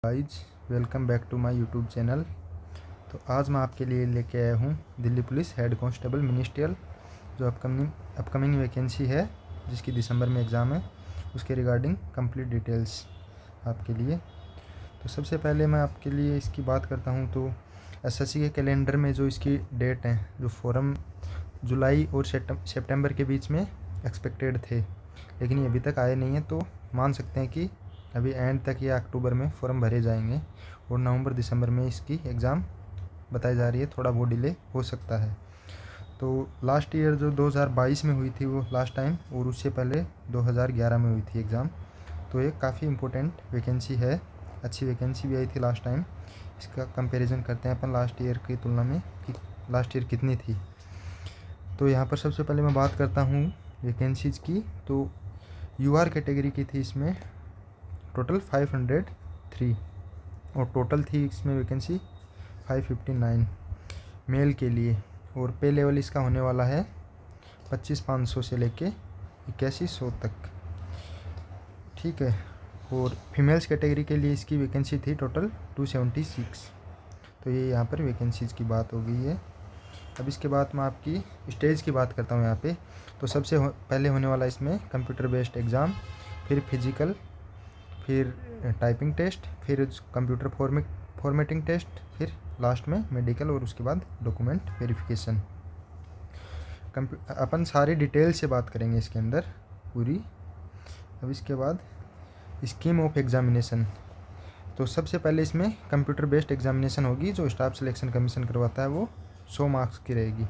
Guys, welcome back to my YouTube channel. तो आज मैं आपके लिए लेके आया हूँ Delhi police head constable ministerial जो अपकमिंग वैकेंसी है, जिसकी दिसंबर में एग्ज़ाम है, उसके रिगार्डिंग कंप्लीट डिटेल्स आपके लिए। तो सबसे पहले मैं आपके लिए इसकी बात करता हूँ। तो एसएससी के कैलेंडर में जो इसकी डेट है, जो फॉर्म जुलाई और सितंबर के बीच में एक्सपेक्टेड थे, लेकिन ये अभी तक आए नहीं हैं। तो मान सकते हैं कि अभी एंड तक या अक्टूबर में फॉर्म भरे जाएंगे और नवंबर दिसंबर में इसकी एग्ज़ाम बताई जा रही है। थोड़ा बहुत डिले हो सकता है। तो लास्ट ईयर जो 2022 में हुई थी वो लास्ट टाइम, और उससे पहले 2011 में हुई थी एग्ज़ाम। तो ये काफ़ी इम्पोर्टेंट वैकेंसी है, अच्छी वैकेंसी भी आई थी लास्ट टाइम। इसका कंपैरिजन करते हैं अपन लास्ट ईयर की तुलना में कि लास्ट ईयर कितनी थी। तो यहाँ पर सबसे पहले मैं बात करता हूँ वैकेंसीज़ की। तो यूआर कैटेगरी की थी, इसमें टोटल 503 और टोटल थी इसमें वैकेंसी 559 मेल के लिए। और पे लेवल इसका होने वाला है 25,500 से लेके 8100 तक, ठीक है। और फीमेल्स कैटेगरी के लिए इसकी वैकेंसी थी टोटल 276। तो ये यहाँ पर वैकेंसीज़ की बात हो गई है। अब इसके बाद मैं आपकी स्टेज की बात करता हूँ यहाँ पे। तो सबसे पहले होने वाला इसमें कंप्यूटर बेस्ड एग्ज़ाम, फिर फिजिकल, फिर टाइपिंग टेस्ट, फिर कंप्यूटर फॉर्मेटिंग टेस्ट, फिर लास्ट में मेडिकल, और उसके बाद डॉक्यूमेंट वेरिफिकेशन। अपन सारी डिटेल से बात करेंगे इसके अंदर पूरी। अब इसके बाद स्कीम ऑफ एग्जामिनेशन। तो सबसे पहले इसमें कंप्यूटर बेस्ड एग्जामिनेशन होगी, जो स्टाफ सिलेक्शन कमीशन करवाता है, वो 100 मार्क्स की रहेगी।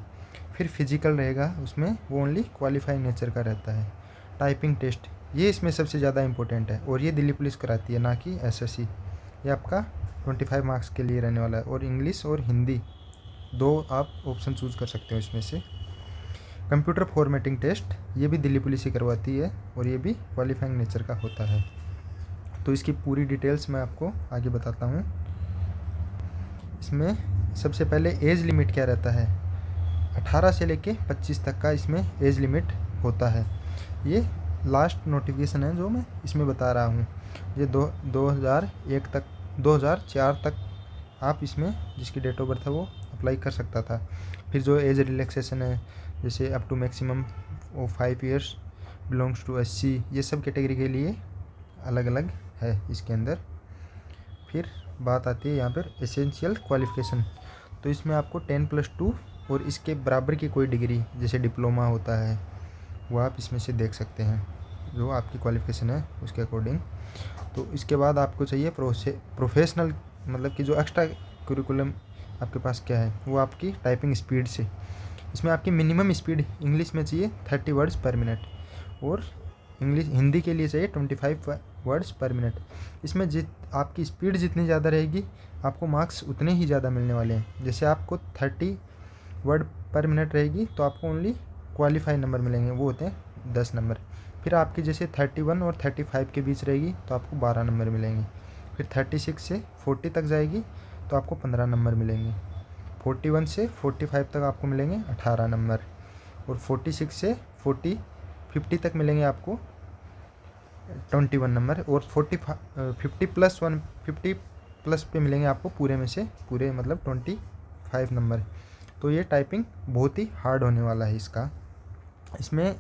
फिर फिजिकल रहेगा, उसमें वो ओनली क्वालिफाइंग नेचर का रहता है। टाइपिंग टेस्ट ये इसमें सबसे ज़्यादा इंपॉर्टेंट है, और ये दिल्ली पुलिस कराती है, ना कि एसएससी। ये आपका 25 मार्क्स के लिए रहने वाला है। और इंग्लिश और हिंदी दो आप ऑप्शन चूज़ कर सकते हो इसमें से। कंप्यूटर फॉर्मेटिंग टेस्ट ये भी दिल्ली पुलिस ही करवाती है, और ये भी क्वालिफाइंग नेचर का होता है। तो इसकी पूरी डिटेल्स मैं आपको आगे बताता हूँ। इसमें सबसे पहले एज लिमिट क्या रहता है, 18 से लेके 25 तक का इसमें एज लिमिट होता है। ये लास्ट नोटिफिकेशन है जो मैं इसमें बता रहा हूँ। ये 2001 तक 2004 तक आप इसमें जिसकी डेट ऑफ बर्थ है वो अप्लाई कर सकता था। फिर जो एज रिलैक्सेशन है, जैसे up to maximum 5 years belongs to SC, ये सब कैटेगरी के लिए अलग अलग है इसके अंदर। फिर बात आती है यहाँ पर एसेंशियल क्वालिफ़िकेशन। तो इसमें आपको 10+2 और इसके बराबर की कोई डिग्री, जैसे डिप्लोमा होता है, वो आप इसमें से देख सकते हैं, जो आपकी क्वालिफ़िकेशन है उसके अकॉर्डिंग। तो इसके बाद आपको चाहिए प्रोफेशनल, मतलब कि जो एक्स्ट्रा करिकुलम आपके पास क्या है, वो आपकी टाइपिंग स्पीड से। इसमें आपकी मिनिमम स्पीड इंग्लिश में चाहिए 30 वर्ड्स पर मिनट, और हिंदी के लिए चाहिए 25 वर्ड्स पर मिनट। इसमें आपकी स्पीड जितनी ज़्यादा रहेगी, आपको मार्क्स उतने ही ज़्यादा मिलने वाले हैं। जैसे आपको 30 वर्ड पर मिनट रहेगी तो आपको ओनली क्वालिफाई नंबर मिलेंगे, वो होते हैं 10 नंबर। फिर आपकी जैसे 31 और 35 के बीच रहेगी तो आपको 12 नंबर मिलेंगे। फिर 36 से 40 तक जाएगी तो आपको 15 नंबर मिलेंगे। 41 से 45 तक आपको मिलेंगे 18 नंबर, और 46 से 50 तक मिलेंगे आपको 21 नंबर, और 50 प्लस पे मिलेंगे आपको पूरे में से पूरे, मतलब 25 नंबर। तो ये टाइपिंग बहुत ही हार्ड होने वाला है इसका। इसमें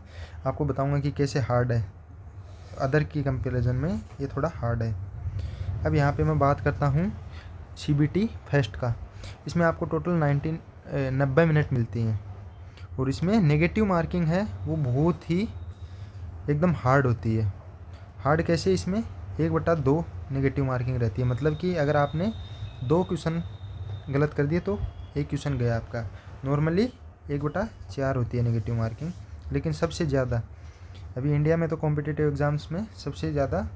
आपको बताऊंगा कि कैसे हार्ड है, अदर की कंपैरिजन में ये थोड़ा हार्ड है। अब यहाँ पे मैं बात करता हूँ सीबीटी फर्स्ट का। इसमें आपको टोटल 90 मिनट मिलती हैं, और इसमें नेगेटिव मार्किंग है वो बहुत ही एकदम हार्ड होती है। हार्ड कैसे, इसमें 1/2 नेगेटिव मार्किंग रहती है। मतलब कि अगर आपने 2 क्वेश्चन गलत कर दिए तो 1 क्वेश्चन गया आपका। नॉर्मली 1/4 होती है नेगेटिव मार्किंग, लेकिन सबसे ज़्यादा अभी इंडिया में तो कॉम्पिटिटिव एग्ज़ाम्स में सबसे ज़्यादा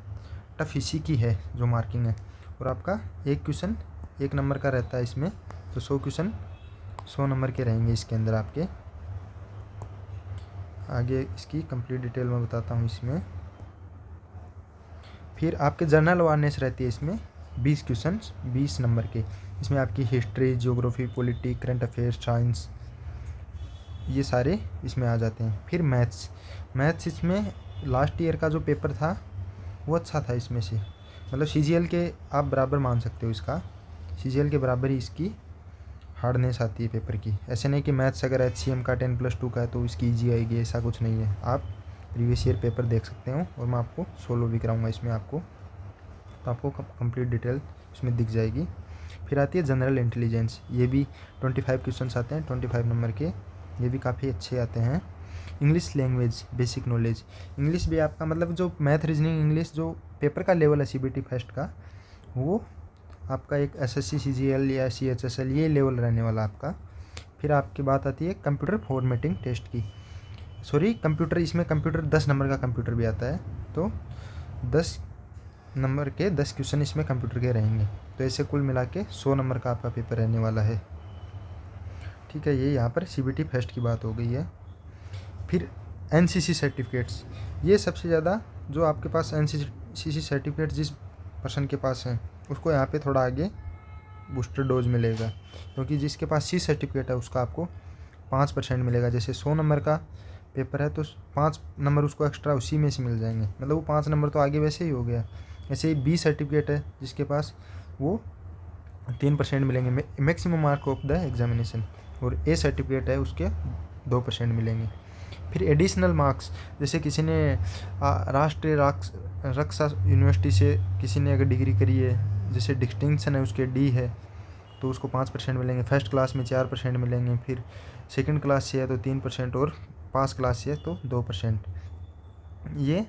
टफ इसी की है जो मार्किंग है। और आपका 1 क्वेश्चन 1 नंबर का रहता है इसमें, तो 100 क्वेश्चन 100 नंबर के रहेंगे इसके अंदर आपके। आगे इसकी कंप्लीट डिटेल में बताता हूँ इसमें। फिर आपके जनरल अवेयरनेस रहती है इसमें 20 क्वेश्चन 20 नंबर के। इसमें आपकी history, geography, polity, current affairs, science, ये सारे इसमें आ जाते हैं। फिर मैथ्स इसमें लास्ट ईयर का जो पेपर था वो अच्छा था इसमें से, मतलब CGL के आप बराबर मान सकते हो इसका, CGL के बराबर ही इसकी हार्डनेस आती है पेपर की। ऐसे नहीं कि मैथ्स अगर HCM का 10+2 का है तो इसकी ईजी आएगी, ऐसा कुछ नहीं है। आप प्रीवियस ईयर पेपर देख सकते हो और मैं आपको सोल्व भी कराऊंगा इसमें आपको, तो आपको कंप्लीट डिटेल इसमें दिख जाएगी। फिर आती है जनरल इंटेलिजेंस, ये भी 25 क्वेश्चन आते हैं 25 नंबर के, ये भी काफ़ी अच्छे आते हैं। English language basic knowledge, English भी आपका मतलब जो मैथ रीजनिंग इंग्लिश जो पेपर का लेवल है CBT फर्स्ट का, वो आपका एक SSC CGL या CHSL ये लेवल रहने वाला आपका। फिर आपकी बात आती है कंप्यूटर फॉर्मेटिंग टेस्ट की, सॉरी कंप्यूटर, इसमें कंप्यूटर 10 नंबर का कंप्यूटर भी आता है, तो 10 नंबर के 10 क्वेश्चन इसमें कंप्यूटर के रहेंगे, तो ऐसे कुल मिला के 100 नंबर का आपका पेपर रहने वाला है। ठीक है, ये यहाँ पर CBT फर्स्ट की बात हो गई है। फिर NCC सर्टिफिकेट्स, ये सबसे ज़्यादा जो आपके पास NCC सर्टिफिकेट जिस पर्सन के पास है उसको यहाँ पे थोड़ा आगे बूस्टर डोज मिलेगा, क्योंकि जिसके पास C सर्टिफिकेट है उसका आपको 5% मिलेगा। जैसे 100 नंबर का पेपर है तो 5 नंबर उसको एक्स्ट्रा उसी में से मिल जाएंगे, मतलब वो 5 नंबर तो आगे वैसे ही हो गया। ऐसे ही B सर्टिफिकेट है जिसके पास, वो 3% मिलेंगे maximum mark of the examination, और A सर्टिफिकेट है उसके 2% मिलेंगे। फिर एडिशनल मार्क्स, जैसे किसी ने राष्ट्रीय रक्षा यूनिवर्सिटी से किसी ने अगर डिग्री करी है, जैसे डिस्टिंक्शन है उसके D है तो उसको 5% मिलेंगे, फर्स्ट क्लास में 4% मिलेंगे, फिर सेकंड क्लास से है तो 3%, और पास क्लास से है तो 2%। ये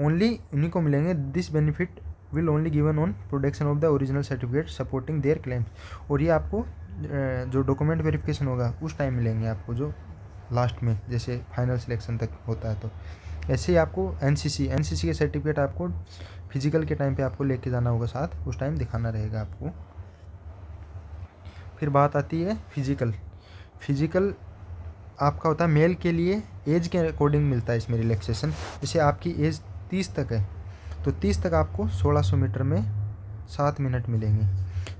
ओनली उन्हीं को मिलेंगे। This benefit will only given on production of the original certificate supporting there claims, और ये आपको जो डॉक्यूमेंट वेरिफिकेशन होगा उस टाइम मिलेंगे आपको, जो लास्ट में जैसे फाइनल सिलेक्शन तक होता है। तो ऐसे ही आपको NCC के सर्टिफिकेट आपको फिजिकल के टाइम पे आपको लेके जाना होगा साथ, उस टाइम दिखाना रहेगा आपको। फिर बात आती है फिजिकल आपका होता है मेल के लिए एज के अकॉर्डिंग मिलता है इसमें रिलैक्सेशन। जैसे आपकी एज 30 तक है तो 30 तक आपको 1600 मीटर में 7 मिनट मिलेंगे,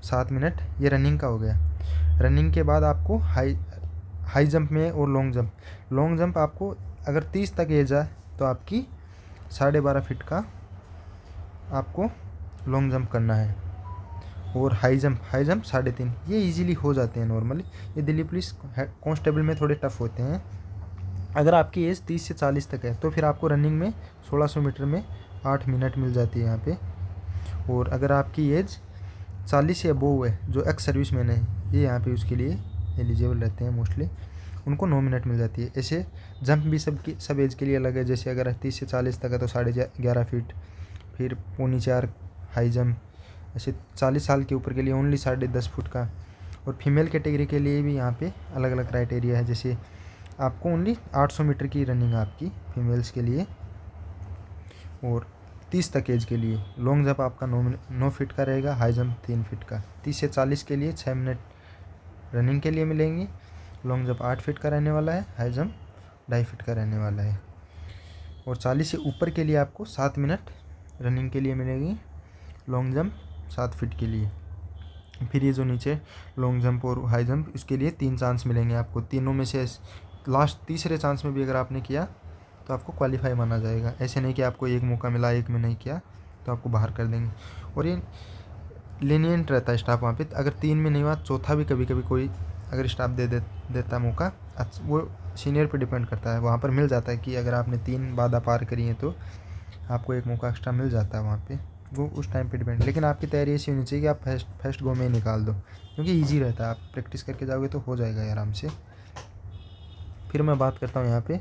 7 मिनट, ये रनिंग का हो गया। रनिंग के बाद आपको हाई जंप में और लॉन्ग जंप आपको अगर 30 तक एज है तो आपकी 12.5 फीट का आपको लॉन्ग जंप करना है, और हाई जंप 3.5, ये इजीली हो जाते हैं नॉर्मली। ये दिल्ली पुलिस कांस्टेबल में थोड़े टफ होते हैं। अगर आपकी एज 30 से 40 तक है तो फिर आपको रनिंग में 1600 मीटर में 8 मिनट मिल जाती है यहाँ पे। और अगर आपकी एज 40 से अबोव है, जो एक्स सर्विस मैन है, ये यहाँ पे उसके लिए एलिजिबल रहते हैं मोस्टली, उनको 9 मिनट मिल जाती है। ऐसे जंप भी सब एज के लिए अलग है, जैसे अगर 30 से 40 तक है तो 11.5 फीट, फिर 4.25 हाई जंप, ऐसे 40 साल के ऊपर के लिए ओनली 10.5 फुट का। और फीमेल कैटेगरी के लिए भी यहाँ पे अलग अलग क्राइटेरिया है, जैसे आपको ओनली 800 मीटर की रनिंग आपकी फीमेल्स के लिए, और 30 तक एज के लिए लॉन्ग जंप आपका 9 फीट का रहेगा, हाई जंप 3 फीट का। 30 से 40 के लिए 6 मिनट रनिंग के लिए मिलेंगे, लॉन्ग जंप 8 फीट का रहने वाला है, हाई जंप 2.5 फीट का रहने वाला है। और 40 से ऊपर के लिए आपको 7 मिनट रनिंग के लिए मिलेगी, लॉन्ग जंप 7 फीट के लिए। फिर ये जो नीचे लॉन्ग जंप और हाई जंप, इसके लिए 3 चांस मिलेंगे आपको, तीनों में से लास्ट तीसरे चांस में भी अगर आपने किया तो आपको क्वालिफाई माना जाएगा। ऐसे नहीं कि आपको एक मौका मिला, एक में नहीं किया तो आपको बाहर कर देंगे। और ये लेनियंट रहता है स्टाफ वहाँ पे, अगर 3 में नहीं हुआ चौथा भी कभी कभी कोई अगर स्टाफ देता मौका, वो सीनियर पे डिपेंड करता है, वहाँ पर मिल जाता है कि अगर आपने 3 बाधा पार करी है तो आपको एक मौका एक्स्ट्रा मिल जाता है वहाँ पे, वो उस टाइम पे डिपेंड। लेकिन आपकी तैयारी ऐसी होनी चाहिए कि आप फर्स्ट गो में ही निकाल दो, क्योंकि ईजी रहता है, आप प्रैक्टिस करके जाओगे तो हो जाएगा आराम से। फिर मैं बात करता हूँ यहाँ पे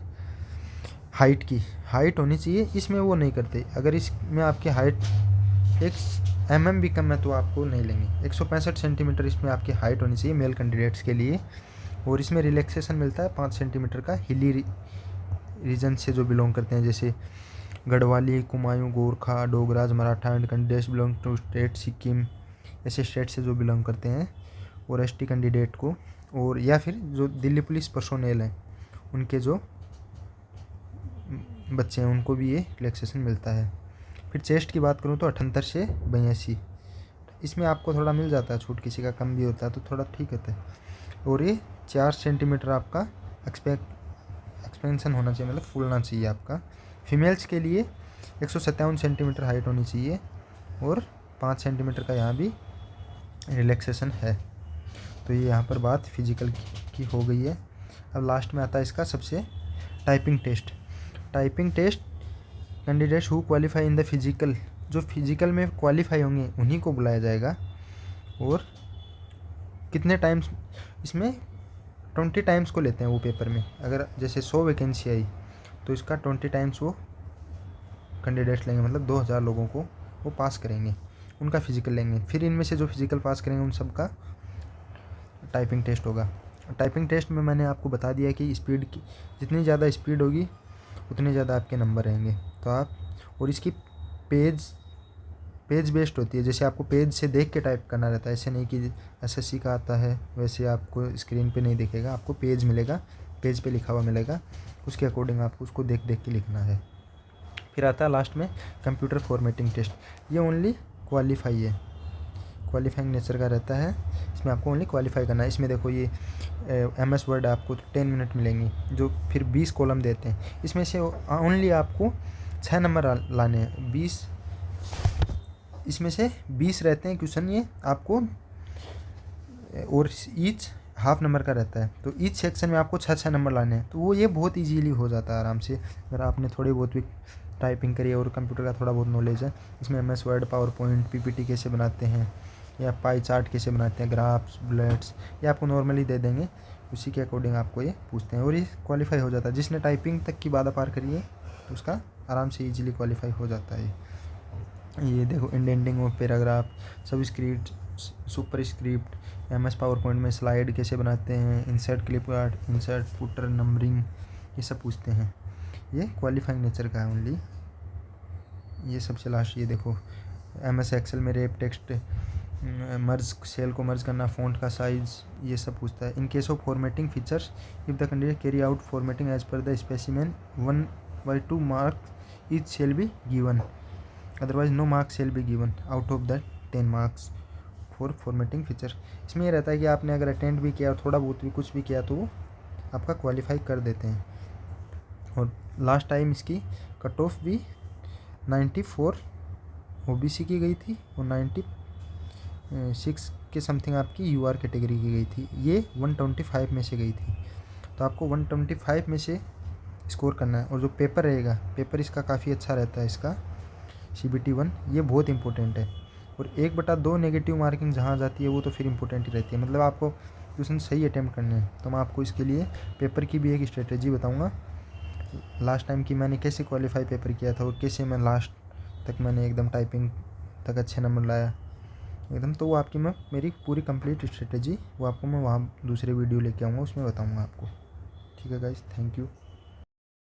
हाइट की, हाइट होनी चाहिए, इसमें वो नहीं करते, अगर इसमें आपकी हाइट 1 mm भी कम है तो आपको नहीं लेंगे। 165 सेंटीमीटर इसमें आपकी हाइट होनी चाहिए मेल कैंडिडेट्स के लिए। और इसमें रिलैक्सेशन मिलता है 5 सेंटीमीटर का हिली रीजन से जो बिलोंग करते हैं, जैसे Garhwali, Kumaon, Gorkha, Dogras, Maratha and candidates belong to state Sikkim, ऐसे स्टेट से जो बिलोंग करते हैं, और ST कैंडिडेट को, और या फिर जो दिल्ली पुलिस पर्सोनेल हैं उनके जो बच्चे हैं उनको भी ये रिलैक्सेशन मिलता है। फिर चेस्ट की बात करूँ तो 78 से 82, इसमें आपको थोड़ा मिल जाता है छूट, किसी का कम भी होता है तो थोड़ा ठीक होता है। और ये 4 सेंटीमीटर आपका एक्सपेंशन होना चाहिए, मतलब फूलना चाहिए आपका। फीमेल्स के लिए 157 सेंटीमीटर हाइट होनी चाहिए और 5 सेंटीमीटर का यहाँ भी रिलैक्सेशन है। तो ये यहाँ पर बात फिजिकल की हो गई है। अब लास्ट में आता है इसका सबसे typing test. Typing test candidates who qualify in the physical, जो फिजिकल में क्वालिफाई होंगे उन्हीं को बुलाया जाएगा। और कितने टाइम्स, इसमें 20 टाइम्स को लेते हैं वो पेपर में। अगर जैसे 100 वैकेंसी आई तो इसका 20 टाइम्स वो कैंडिडेट्स लेंगे, मतलब 2000 लोगों को वो पास करेंगे, उनका फिजिकल लेंगे। फिर इनमें से जो फिजिकल पास करेंगे उन सब का टाइपिंग टेस्ट होगा। टाइपिंग टेस्ट में मैंने आपको बता दिया कि स्पीड की, जितनी ज़्यादा स्पीड होगी उतने ज़्यादा आपके नंबर रहेंगे। तो आप, और इसकी पेज बेस्ड होती है, जैसे आपको पेज से देख के टाइप करना रहता है, ऐसे नहीं कि एसएससी का आता है वैसे आपको स्क्रीन पे नहीं दिखेगा, आपको पेज मिलेगा, पेज पे लिखा हुआ मिलेगा, उसके अकॉर्डिंग आपको उसको देख के लिखना है। फिर आता है लास्ट में कंप्यूटर फॉर्मेटिंग टेस्ट। ये ओनली क्वालिफाई है, क्वालिफाइंग नेचर का रहता है, इसमें आपको ओनली क्वालिफाई करना है। इसमें देखो ये MS वर्ड आपको 10 मिनट मिलेंगे, जो फिर 20 कॉलम देते हैं, इसमें से ओनली आपको 6 नंबर लाने हैं। 20, इसमें से 20 रहते हैं क्वेश्चन ये आपको, और ईच हाफ नंबर का रहता है। तो ईच सेक्शन में आपको 6 नंबर लाने हैं। तो वो ये बहुत इजीली हो जाता है आराम से, अगर आपने थोड़ी बहुत भी टाइपिंग करी है और कंप्यूटर का थोड़ा बहुत नॉलेज है। इसमें MS word, power point, PPT कैसे बनाते हैं, या पाई चार्ट कैसे बनाते हैं, ग्राफ्स, बुलेट्स, ये आपको नॉर्मली दे देंगे, उसी के अकॉर्डिंग आपको ये पूछते हैं और ये क्वालिफाई हो जाता है। जिसने टाइपिंग तक की बाधा पार करी है तो उसका आराम से ईजिली क्वालिफाई हो जाता है। ये देखो इंडेंटिंग ऑफ पैराग्राफ, सब script, super script, MS power point में स्लाइड कैसे बनाते हैं, insert clip art, insert footer, numbering, ये सब पूछते हैं। ये क्वालिफाइंग नेचर का है ओनली। ये सबसे लास्ट ये देखो MS एक्सेल में रेप टेक्स्ट, मर्ज, सेल को मर्ज करना, फ़ॉन्ट का साइज़, ये सब पूछता है। In case of formatting features, if the candidate carry out formatting as per the specimen 1/2 marks each shall be given, otherwise no marks shall be given out of the 10 marks for formatting feature. इसमें ये रहता है कि आपने अगर attend भी किया और थोड़ा बहुत भी कुछ भी किया तो वो आपका क्वालिफाई कर देते हैं। और लास्ट टाइम इसकी कट ऑफ भी 94 OBC की गई थी और 96 के समथिंग आपकी UR कैटेगरी की गई थी। ये 125 में से गई थी, तो आपको 125 में से स्कोर करना है। और जो पेपर रहेगा, पेपर इसका काफ़ी अच्छा रहता है, इसका CBT 1, ये बहुत इंपॉर्टेंट है। और 1/2 नेगेटिव मार्किंग जहाँ जाती है वो तो फिर इंपॉर्टेंट ही रहती है, मतलब आपको क्वेश्चन सही अटैम्प्ट करने हैं। तो मैं आपको इसके लिए पेपर की भी एक स्ट्रेटेजी बताऊँगा, लास्ट टाइम की मैंने कैसे क्वालिफाई पेपर किया था और कैसे मैं लास्ट तक मैंने एकदम टाइपिंग तक अच्छे नंबर लाया एकदम। तो वो आपकी मैं मेरी पूरी कंप्लीट स्ट्रेटेजी वो आपको मैं वहाँ दूसरे वीडियो लेके आऊँगा, उसमें बताऊँगा आपको। ठीक है गाइस, थैंक यू।